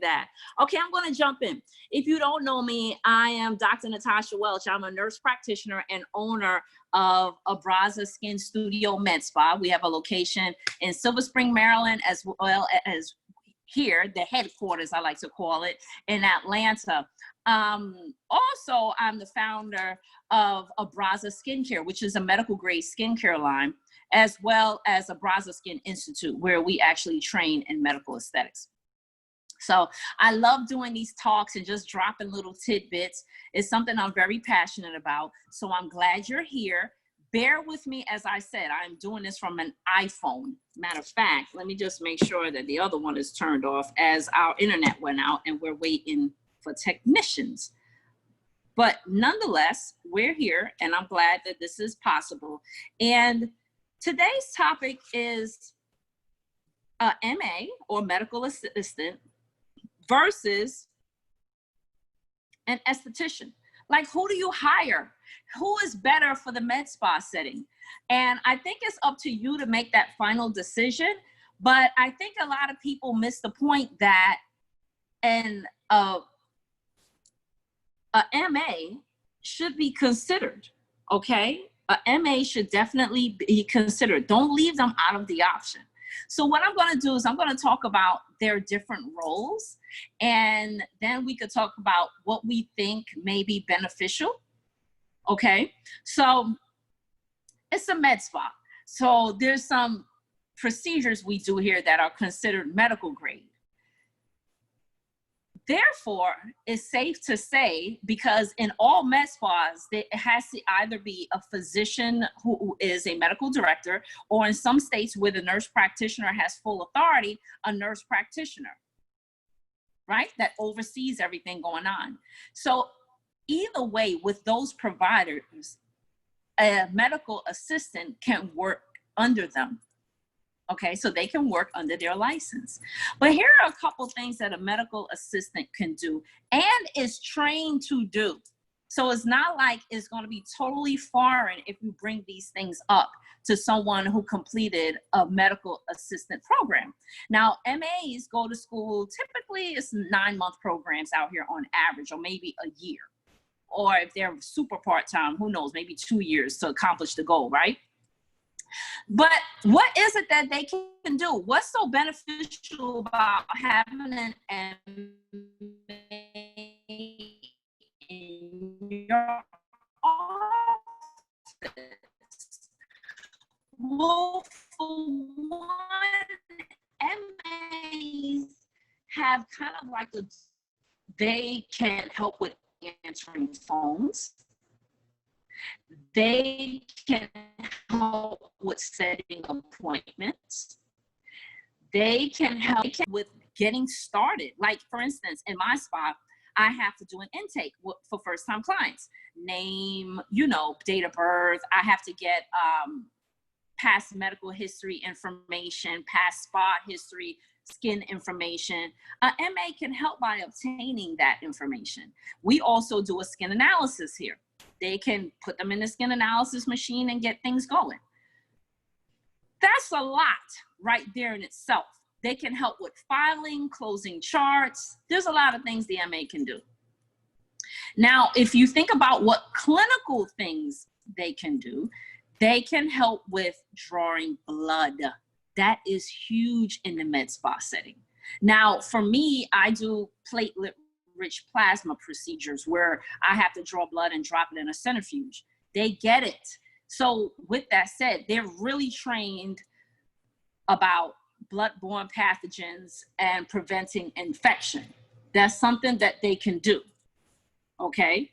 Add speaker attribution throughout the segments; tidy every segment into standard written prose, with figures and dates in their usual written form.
Speaker 1: that. Okay, I'm going to jump in. If you don't know me, I am Dr. Natasha Welch. I'm a nurse practitioner and owner of Abrazaskininstitute Med Spa. We have a location in Silver Spring, Maryland, as well as here, the headquarters, I like to call it, in Atlanta. Also, I'm the founder of Abrazaskincare, which is a medical grade skincare line, as well as Abrazaskininstitute, where we actually train in medical aesthetics. So I love doing these talks and just dropping little tidbits. It's something I'm very passionate about. So I'm glad you're here. Bear with me. As I said, I'm doing this from an iPhone. Matter of fact, let me just make sure that the other one is turned off, as our internet went out and we're waiting for technicians. But nonetheless, we're here and I'm glad that this is possible. And today's topic is MA, or medical assistant, versus an esthetician. Like, who do you hire? Who is better for the med spa setting? And I think it's up to you to make that final decision. But I think a lot of people miss the point that a MA should be considered, okay? A MA should definitely be considered. Don't leave them out of the option. So what I'm going to do is I'm going to talk about their different roles, and then we could talk about what we think may be beneficial. Okay, so it's a med spa. So there's some procedures we do here that are considered medical grade. Therefore, it's safe to say, because in all med spas, it has to either be a physician who is a medical director, or in some states where the nurse practitioner has full authority, a nurse practitioner, right? That oversees everything going on. So either way, with those providers, a medical assistant can work under them. Okay, so they can work under their license. But here are a couple things that a medical assistant can do and is trained to do. So it's not like it's going to be totally foreign if you bring these things up to someone who completed a medical assistant program. Now, MAs go to school, typically it's 9-month programs out here on average, or maybe a year. Or if they're super part-time, who knows, maybe 2 years to accomplish the goal, right? But what is it that they can do? What's so beneficial about having an MA in your office? Well, for one, MAs have kind of like they can help with answering phones. They can help with setting appointments. They can help with getting started. Like, for instance, in my spa, I have to do an intake for first-time clients. Name, date of birth. I have to get past medical history information, past spa history, skin information. MA can help by obtaining that information. We also do a skin analysis here. They can put them in the skin analysis machine and get things going. That's a lot right there in itself. They can help with filing, closing charts. There's a lot of things the MA can do. Now, if you think about what clinical things they can do, they can help with drawing blood. That is huge in the med spa setting. Now, for me, I do platelet-rich plasma procedures where I have to draw blood and drop it in a centrifuge. They get it. So with that said, they're really trained about blood-borne pathogens and preventing infection. That's something that they can do, okay?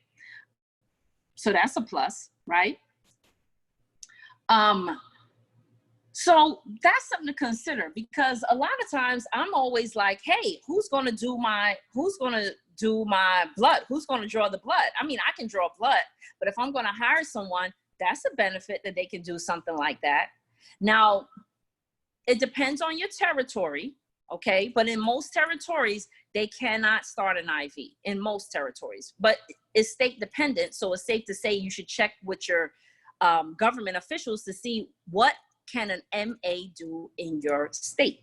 Speaker 1: So that's a plus, right? So that's something to consider, because a lot of times I'm always like, hey, who's going to do my blood? Who's going to draw the blood? I mean, I can draw blood, but if I'm going to hire someone, that's a benefit that they can do something like that. Now, it depends on your territory, okay? But in most territories, they cannot start an IV in most territories, but it's state dependent. So it's safe to say you should check with your government officials to see what can an MA do in your state.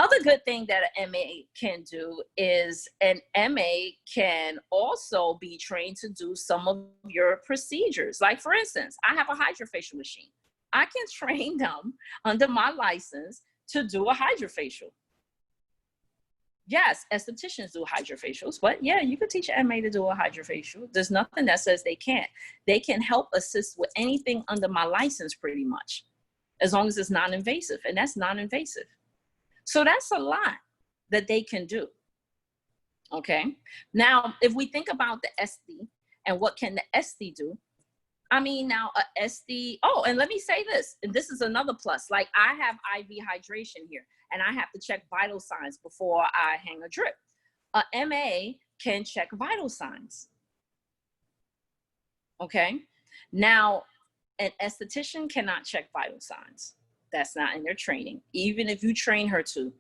Speaker 1: Other good thing that an MA can do is an MA can also be trained to do some of your procedures. Like for instance, I have a hydrofacial machine. I can train them under my license to do a hydrofacial. Yes, estheticians do hydrofacials, but yeah, you could teach an MA to do a hydrofacial. There's nothing that says they can't. They can help assist with anything under my license pretty much, as long as it's non-invasive, and that's non-invasive. So that's a lot that they can do, okay? Now, if we think about the SD and what can the SD do, I mean, now a SD, oh, and let me say this, and this is another plus, like I have IV hydration here, and I have to check vital signs before I hang a drip. A MA can check vital signs, okay? Now, an esthetician cannot check vital signs. That's not in their training. Even if you train her to,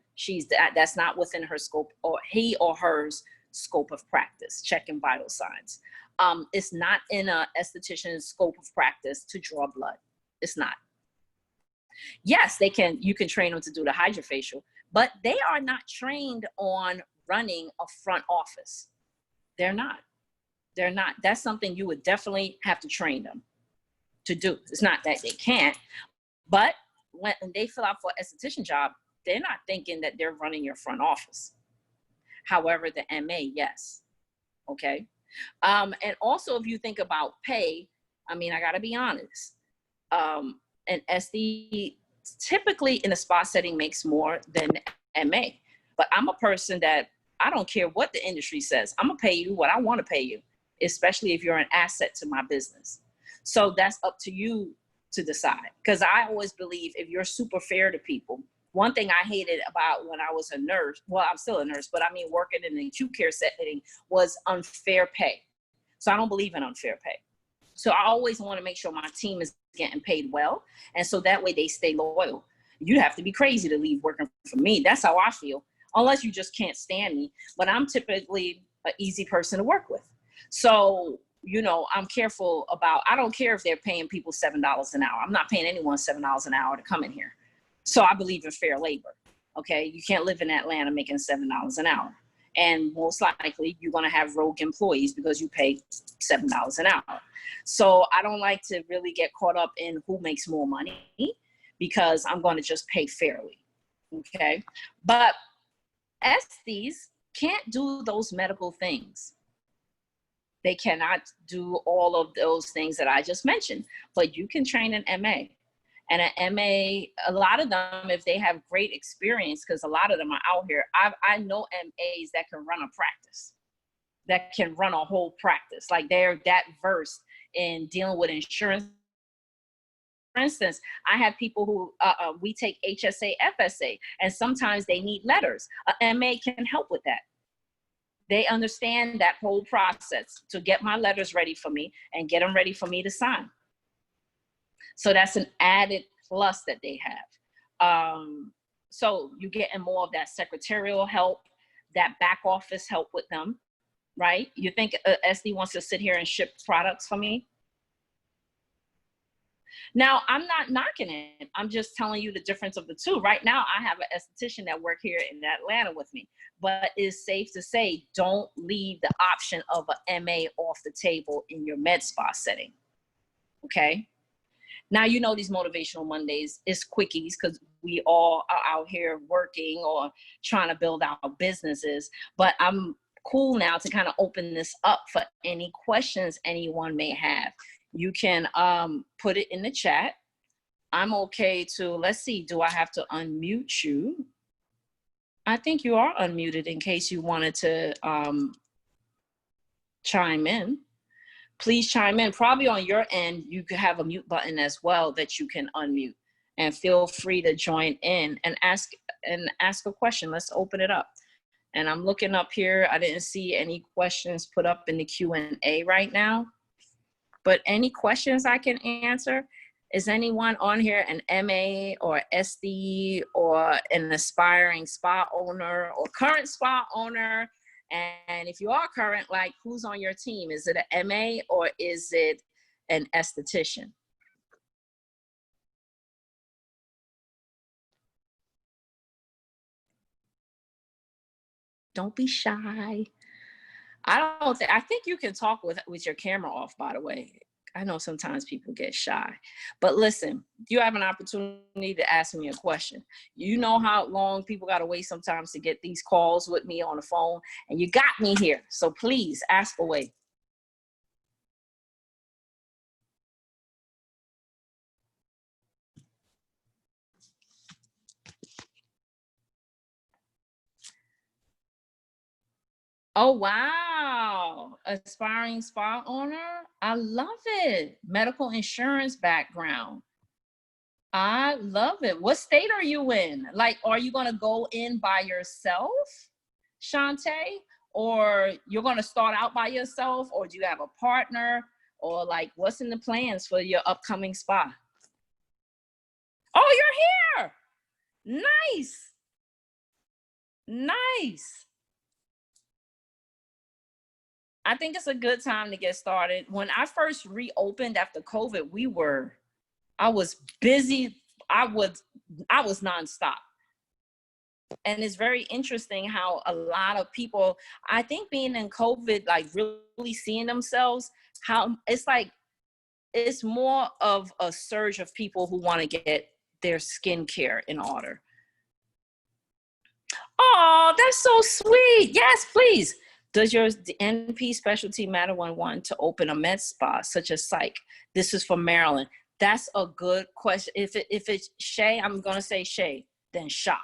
Speaker 1: that's not within her scope, or he or hers scope of practice, checking vital signs. It's not in a esthetician's scope of practice to draw blood. It's not. Yes, you can train them to do the hydrofacial, but they are not trained on running a front office. They're not. They're not. That's something you would definitely have to train them to do. It's not that they can't, but when they fill out for an esthetician job, they're not thinking that they're running your front office. However, the MA, yes, okay? And also if you think about pay, I mean, I gotta be honest, an SD typically in a spa setting makes more than MA, but I'm a person that I don't care what the industry says. I'm gonna pay you what I wanna pay you, especially if you're an asset to my business. So that's up to you to decide. Because I always believe if you're super fair to people, one thing I hated about when I was a nurse, well, I'm still a nurse, but I mean working in an acute care setting, was unfair pay. So I don't believe in unfair pay. So I always want to make sure my team is getting paid well. And so that way they stay loyal. You'd have to be crazy to leave working for me. That's how I feel, unless you just can't stand me. But I'm typically an easy person to work with. So, you know, I'm careful about, I don't care if they're paying people $7 an hour. I'm not paying anyone $7 an hour to come in here. So I believe in fair labor, okay? You can't live in Atlanta making $7 an hour. And most likely you're gonna have rogue employees because you pay $7 an hour. So I don't like to really get caught up in who makes more money, because I'm gonna just pay fairly, okay? But SDs can't do those medical things. They cannot do all of those things that I just mentioned, but you can train an MA. And an MA, a lot of them, if they have great experience, because a lot of them are out here, I know MAs that can run a practice, that can run a whole practice. Like they're that versed in dealing with insurance. For instance, I have people who, we take HSA, FSA, and sometimes they need letters. A MA can help with that. They understand that whole process to get my letters ready for me and get them ready for me to sign. So that's an added plus that they have. So you're getting more of that secretarial help, that back office help with them, right? You think SD wants to sit here and ship products for me? Now, I'm not knocking it. I'm just telling you the difference of the two. Right now, I have an esthetician that works here in Atlanta with me, but it's safe to say, don't leave the option of a MA off the table in your med spa setting, okay? Now, you know, these Motivational Mondays is quickies because we all are out here working or trying to build our businesses, but I'm cool now to kind of open this up for any questions anyone may have. You can put it in the chat. I'm okay to, let's see, do I have to unmute you? I think you are unmuted in case you wanted to chime in. Please chime in. Probably on your end, you could have a mute button as well that you can unmute, and feel free to join in and ask a question. Let's open it up. And I'm looking up here. I didn't see any questions put up in the Q&A right now, but any questions I can answer. Is anyone on here an MA or SD or an aspiring spa owner or current spa owner? And if you are current, like, who's on your team? Is it an MA or is it an esthetician? Don't be shy. I think you can talk with your camera off, by the way. I know sometimes people get shy, but listen, you have an opportunity to ask me a question. You know how long people got to wait sometimes to get these calls with me on the phone, and you got me here. So please ask away. Oh, wow. Aspiring spa owner. I love it. Medical insurance background. I love it. What state are you in? Like, are you going to go in by yourself, Shantae? Or you're going to start out by yourself? Or do you have a partner? Or like, what's in the plans for your upcoming spa? Oh, you're here. Nice. Nice. I think it's a good time to get started. When I first reopened after COVID, I was busy. I was nonstop. And it's very interesting how a lot of people, I think being in COVID, like really seeing themselves, how it's like, it's more of a surge of people who want to get their skincare in order. Oh, that's so sweet. Yes, please. Does your NP specialty matter when wanting to open a med spa, such as psych? This is from Maryland. That's a good question. If it's Shay, I'm going to say Shay, then Shah.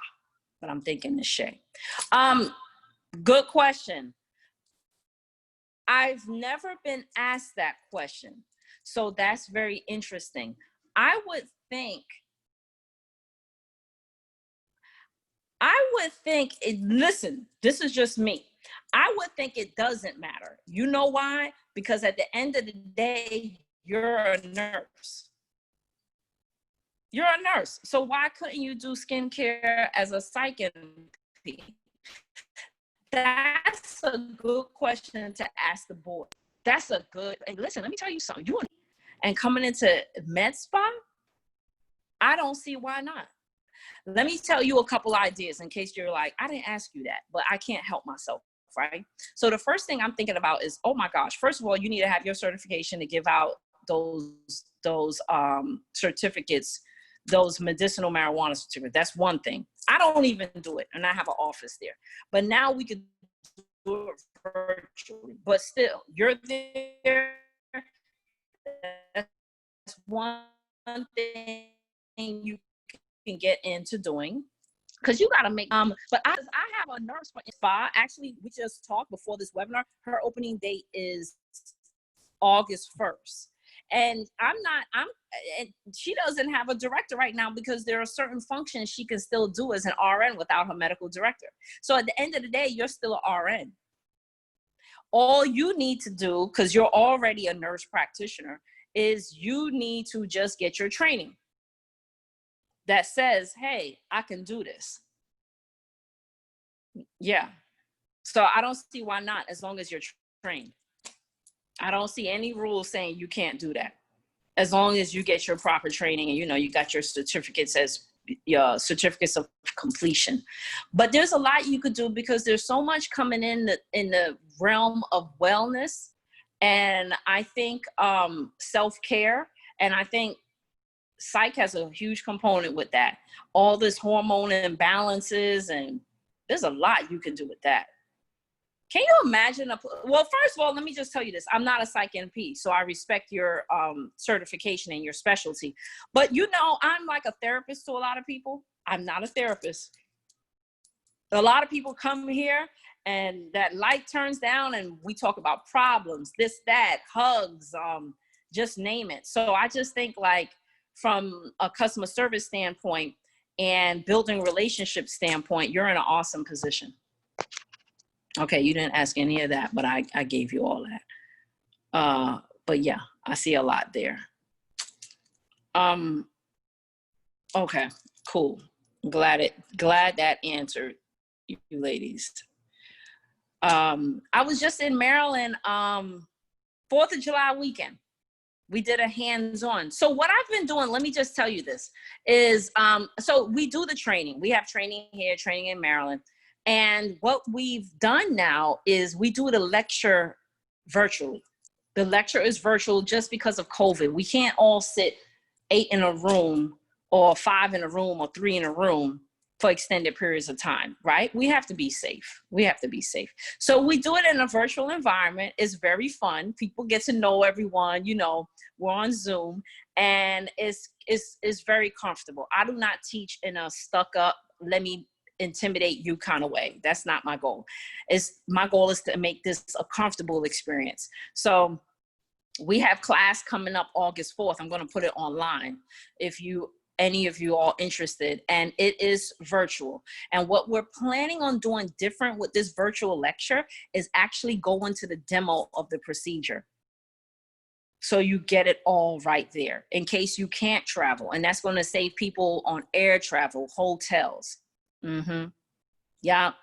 Speaker 1: But I'm thinking it's Shay. Good question. I've never been asked that question. So that's very interesting. I would think listen, this is just me. I would think it doesn't matter. You know why? Because at the end of the day, you're a nurse. You're a nurse. So why couldn't you do skincare as a psych NP? That's a good question to ask the board. That's a good, and listen, let me tell you something. And coming into med spa, I don't see why not. Let me tell you a couple ideas in case you're like, I didn't ask you that, but I can't help myself, right? So the first thing I'm thinking about is, oh my gosh, first of all, you need to have your certification to give out those certificates, those medicinal marijuana certificates. That's one thing. I don't even do it, and I have an office there. But now we could do it virtually. But still, you're there. That's one thing you can get into doing, because you got to make but I have a nurse for spa. Actually, we just talked before this webinar. Her opening date is August 1st, and and she doesn't have a director right now because there are certain functions she can still do as an RN without her medical director. So at the end of the day, you're still an RN. All you need to do, because you're already a nurse practitioner, is you need to just get your training that says, hey, I can do this. Yeah. So I don't see why not, as long as you're trained. I don't see any rules saying you can't do that, as long as you get your proper training and you got your certificates as your certificates of completion. But there's a lot you could do, because there's so much coming in the realm of wellness, and I think self-care, and I think psych has a huge component with that. All this hormone imbalances, and there's a lot you can do with that. Can you imagine? Well, first of all, let me just tell you this. I'm not a psych NP, so I respect your certification and your specialty. But I'm like a therapist to a lot of people. I'm not a therapist. A lot of people come here and that light turns down and we talk about problems, this, that, hugs, just name it. So I just think, like, from a customer service standpoint and building relationship standpoint, you're in an awesome position. Okay, you didn't ask any of that, but I gave you all that. But yeah, I see a lot there. Okay, cool. Glad that answered you ladies. I was just in Maryland, 4th of July weekend. We did a hands-on. So what I've been doing, let me just tell you this, is, so we do the training. We have training here, training in Maryland. And what we've done now is we do the lecture virtually. The lecture is virtual just because of COVID. We can't all sit 8 in a room or 5 in a room or 3 in a room for extended periods of time, right? We have to be safe. We have to be safe. So we do it in a virtual environment. It's very fun. People get to know everyone, you know, we're on Zoom, and it's very comfortable. I do not teach in a stuck up, let me intimidate you kind of way. That's not my goal. My goal is to make this a comfortable experience. So we have class coming up August 4th. I'm going to put it online if any of you are interested, and it is virtual. And what we're planning on doing different with this virtual lecture is actually go into the demo of the procedure. So you get it all right there in case you can't travel. And that's going to save people on air travel, hotels. Yeah.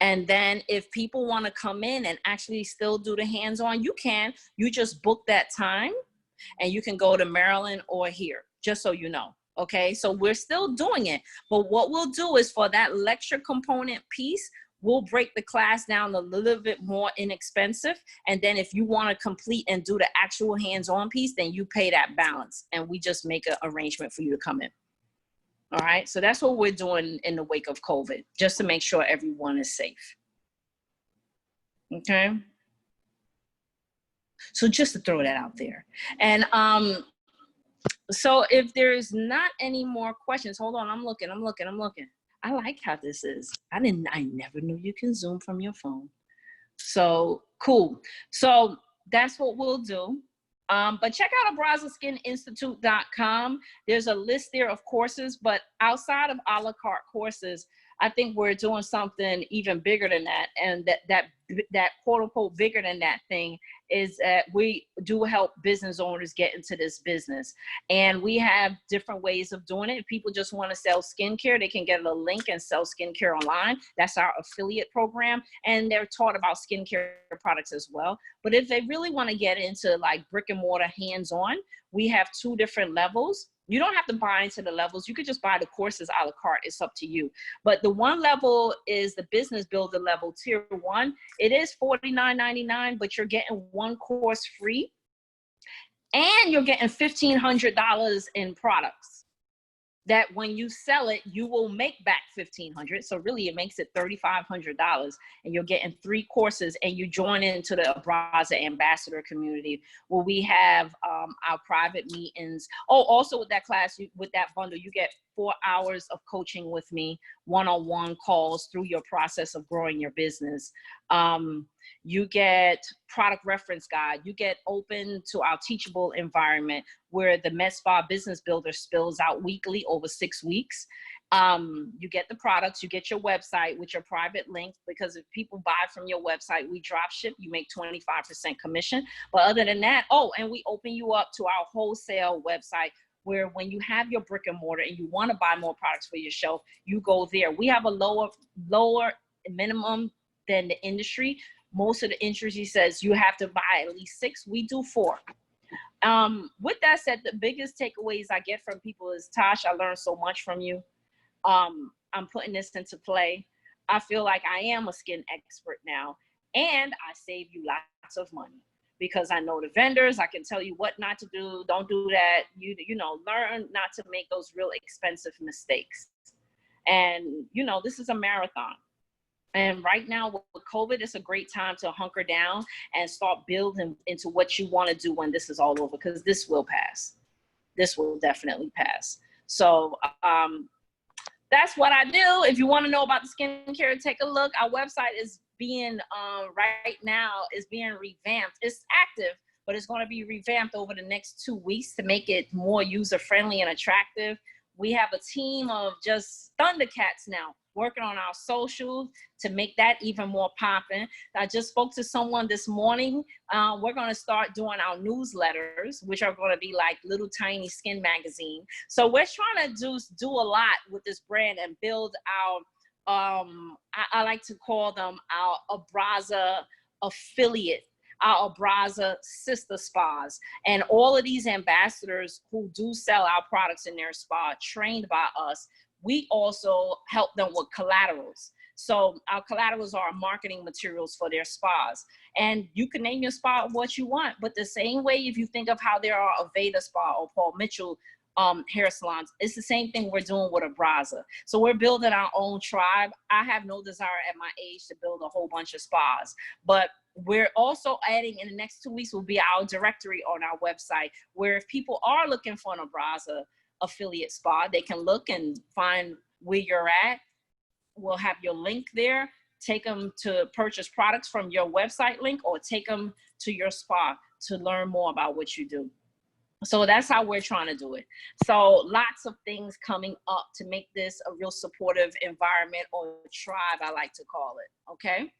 Speaker 1: And then if people want to come in and actually still do the hands-on, you can. You just book that time and you can go to Maryland or here, just so you know. Okay, so we're still doing it. But what we'll do is for that lecture component piece, we'll break the class down a little bit more inexpensive. And then if you want to complete and do the actual hands-on piece, then you pay that balance. And we just make an arrangement for you to come in. All right, so that's what we're doing in the wake of COVID, just to make sure everyone is safe. Okay. So just to throw that out there. And so if there's not any more questions, hold on, I'm looking. I like how this is. I never knew you can Zoom from your phone. So cool. So that's what we'll do. But check out abrazaskininstitute.com. There's a list there of courses, but outside of a la carte courses, I think we're doing something even bigger than that. And that quote unquote bigger than that thing is that we do help business owners get into this business. And we have different ways of doing it. If people just want to sell skincare, they can get a link and sell skincare online. That's our affiliate program. And they're taught about skincare products as well. But if they really want to get into like brick and mortar hands-on, we have 2 different levels. You don't have to buy into the levels. You could just buy the courses a la carte. It's up to you. But the one level is the business builder level, tier 1. It is $49.99, but you're getting 1 course free. And you're getting $1,500 in products that when you sell it, you will make back $1,500. So really it makes it $3,500, and you're getting 3 courses, and you join into the Abraza Ambassador community where we have our private meetings. Oh, also with that class, with that bundle, you get 4 hours of coaching with me, one-on-one calls through your process of growing your business. You get product reference guide. You get open to our teachable environment where the Med Spa Business Builder spills out weekly over 6 weeks. You get the products, you get your website with your private link, because if people buy from your website, we drop ship, you make 25% commission. But other than that, oh, and we open you up to our wholesale website, where when you have your brick and mortar and you want to buy more products for your shelf, you go there. We have a lower minimum than the industry. Most of the industry says you have to buy at least 6. We do 4. With that said, the biggest takeaways I get from people is, Tosh, I learned so much from you. I'm putting this into play. I feel like I am a skin expert now, and I save you lots of money because I know the vendors. I can tell you what not to do. Don't do that. You know, learn not to make those real expensive mistakes. And, you know, this is a marathon. And right now with COVID, it's a great time to hunker down and start building into what you want to do when this is all over, because this will pass. This will definitely pass. So that's what I do. If you want to know about the skincare, take a look. Our website is being right now is being revamped. It's active, but it's going to be revamped over the next 2 weeks to make it more user-friendly and attractive. We have a team of just Thundercats now working on our socials to make that even more popping. I just spoke to someone this morning. We're going to start doing our newsletters, which are going to be like little tiny skin magazine. So we're trying to do a lot with this brand and build our, I like to call them our Abraza affiliate, our Abraza sister spas. And all of these ambassadors who do sell our products in their spa, trained by us, we also help them with collaterals. So our collaterals are marketing materials for their spas. And you can name your spa what you want, but the same way, if you think of how there are Aveda Spa or Paul Mitchell hair salons, it's the same thing we're doing with Abraza. So we're building our own tribe. I have no desire at my age to build a whole bunch of spas, but we're also adding, in the next 2 weeks will be our directory on our website, where if people are looking for an Abraza affiliate spa, they can look and find where you're at. We'll have your link there. Take them to purchase products from your website link, or take them to your spa to learn more about what you do. So that's how we're trying to do it. So lots of things coming up to make this a real supportive environment, or tribe, I like to call it, okay?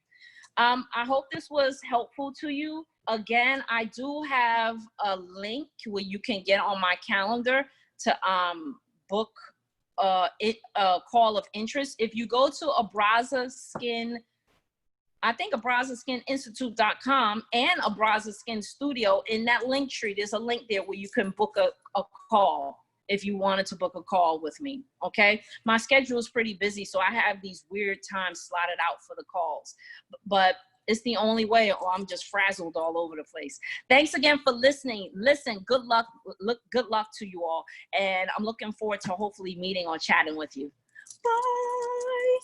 Speaker 1: I hope this was helpful to you. Again, I do have a link where you can get on my calendar to book a call of interest. If you go to abrazaskininstitute.com and abrazaskinsstudio, in that link tree, there's a link there where you can book a call if you wanted to book a call with me, okay? My schedule is pretty busy, so I have these weird times slotted out for the calls, but it's the only way, or I'm just frazzled all over the place. Thanks again for listening. Listen, good luck to you all, and I'm looking forward to hopefully meeting or chatting with you. Bye.